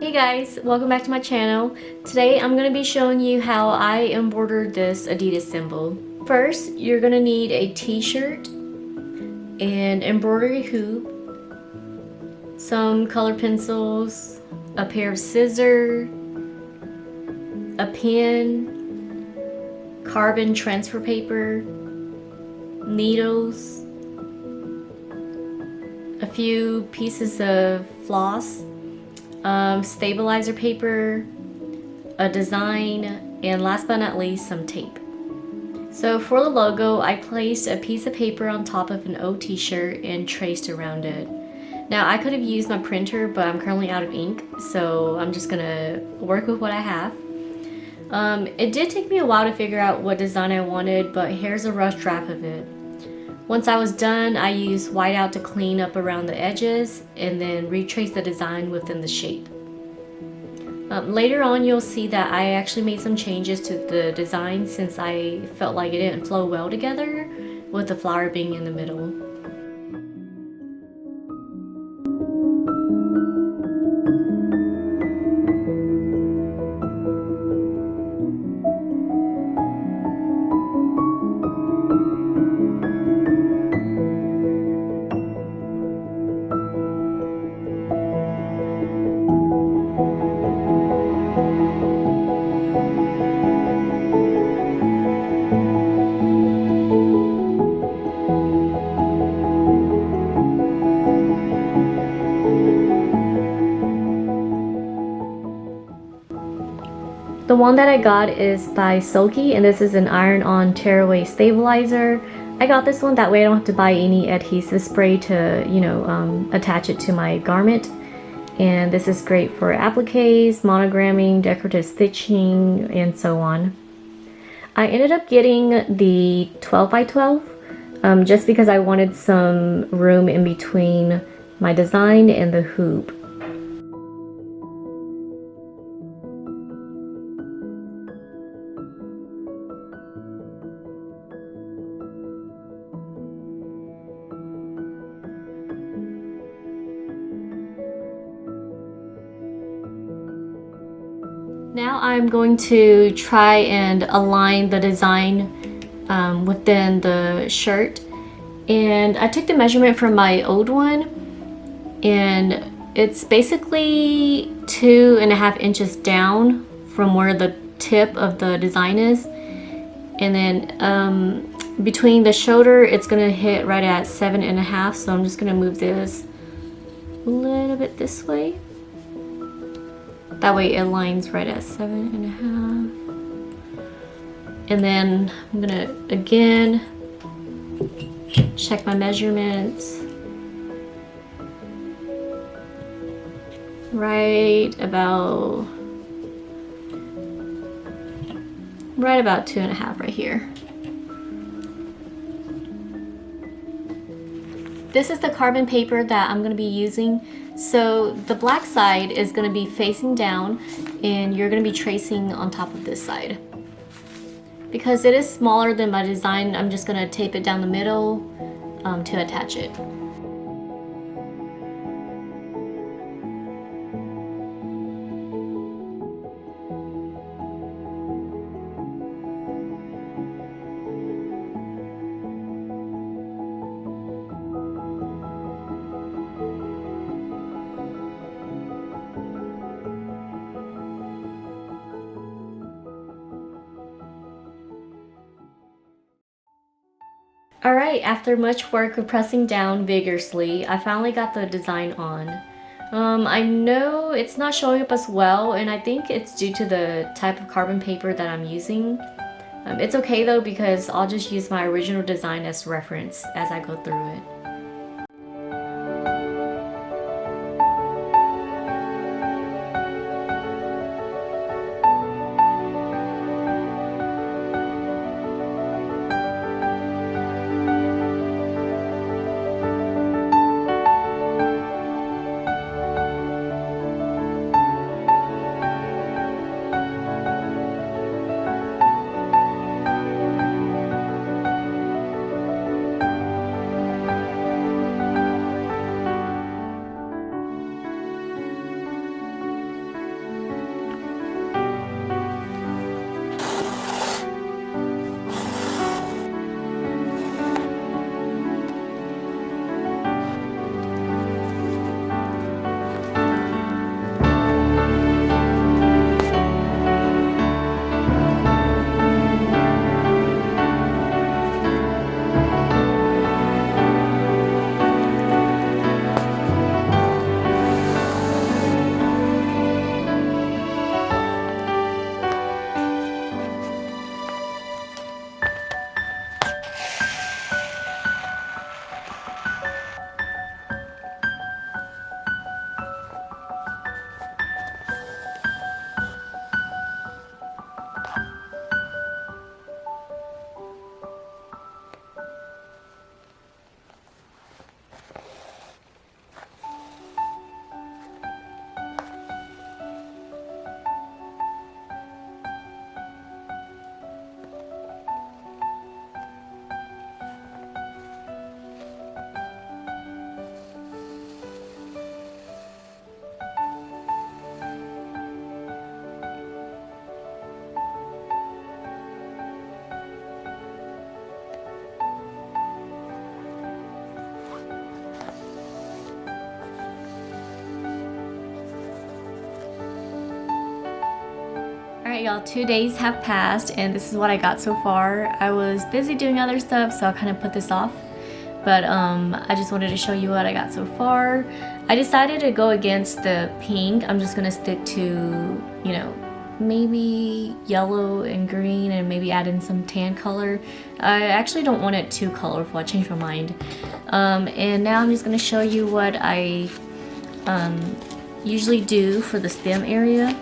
Hey guys, welcome back to my channel. Today I'm going to be showing you how I embroidered this Adidas symbol. First, you're going to need a t-shirt, an embroidery hoop, some color pencils, a pair of scissors, a pen, carbon transfer paper, needles, a few pieces of floss, stabilizer paper, a design, and last but not least, some tape. So for the logo, I placed a piece of paper on top of an old t-shirt and traced around it. Now I could have used my printer, but I'm currently out of ink, so I'm just gonna work with what I have. It did take me a while to figure out what design I wanted, but here's a rough draft of it. Once I was done, I used whiteout to clean up around the edges and then retrace the design within the shape. Later on, you'll see that I actually made some changes to the design since I felt like it didn't flow well together with the flower being in the middle. The one that I got is by Silky, and this is an iron-on tearaway stabilizer. I got this one that way I don't have to buy any adhesive spray to, attach it to my garment. And this is great for appliques, monogramming, decorative stitching, and so on. I ended up getting the 12 by 12 just because I wanted some room in between my design and the hoop. Now I'm going to try and align the design within the shirt. And I took the measurement from my old one, and it's basically 2.5 inches down from where the tip of the design is. And then between the shoulder, it's gonna hit right at 7.5. So I'm just gonna move this a little bit this way. That way it aligns right at 7.5. And then I'm gonna again check my measurements. Right about 2.5 right here. This is the carbon paper that I'm going to be using. So the black side is going to be facing down, and you're going to be tracing on top of this side. Because it is smaller than my design, I'm just going to tape it down the middle to attach it. Alright, after much work of pressing down vigorously, I finally got the design on. I know it's not showing up as well, and I think it's due to the type of carbon paper that I'm using. It's okay though, because I'll just use my original design as reference as I go through it. Alright y'all, 2 days have passed and this is what I got so far. I was busy doing other stuff, so I kind of put this off. But I just wanted to show you what I got so far. I decided to go against the pink. I'm just gonna stick to, you know, maybe yellow and green and maybe add in some tan color. I actually don't want it too colorful. I changed my mind. And now I'm just gonna show you what I usually do for the stem area.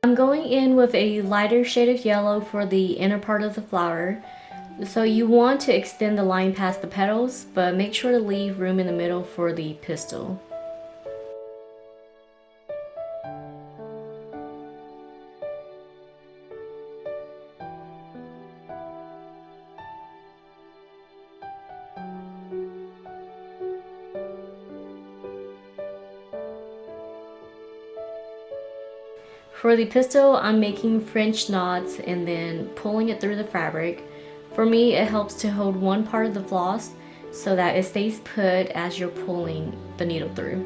I'm going in with a lighter shade of yellow for the inner part of the flower. So you want to extend the line past the petals, but make sure to leave room in the middle for the pistil. For the pistil, I'm making French knots and then pulling it through the fabric. For me, it helps to hold one part of the floss so that it stays put as you're pulling the needle through.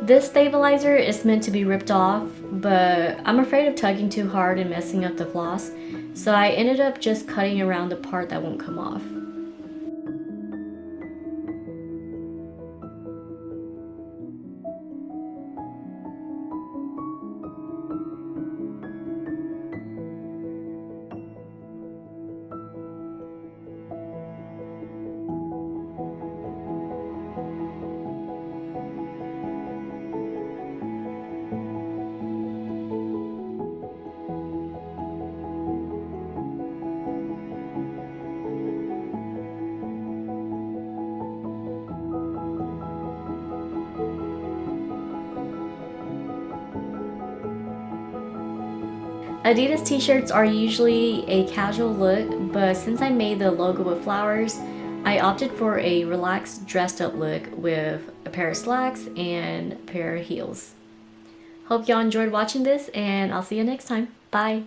This stabilizer is meant to be ripped off, but I'm afraid of tugging too hard and messing up the floss, so I ended up just cutting around the part that won't come off. Adidas t-shirts are usually a casual look, but since I made the logo with flowers, I opted for a relaxed dressed up look with a pair of slacks and a pair of heels. Hope y'all enjoyed watching this, and I'll see you next time. Bye!